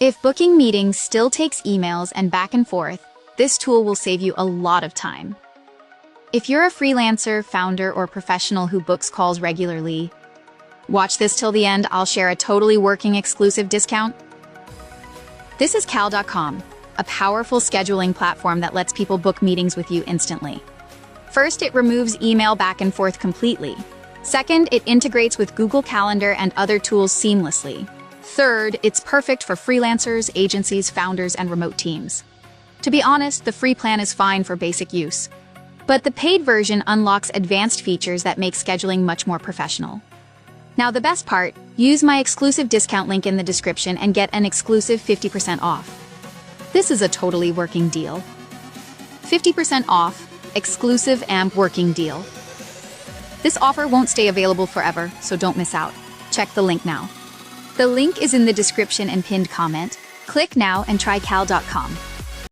If booking meetings still takes emails and back and forth, this tool will save you a lot of time. If you're a freelancer, founder, or professional who books calls regularly, watch this till the end. I'll share a totally working exclusive discount. This is Cal.com, a powerful scheduling platform that lets people book meetings with you instantly. First, it removes email back and forth completely. Second, it integrates with Google Calendar and other tools seamlessly. Third, it's perfect for freelancers, agencies, founders, and remote teams. To be honest, the free plan is fine for basic use, but the paid version unlocks advanced features that make scheduling much more professional. Now, the best part, use my exclusive discount link in the description and get an exclusive 50% off. This is a totally working deal. 50% off, exclusive and working deal. This offer won't stay available forever, so don't miss out. Check the link now. The link is in the description and pinned comment. Click now and try Cal.com.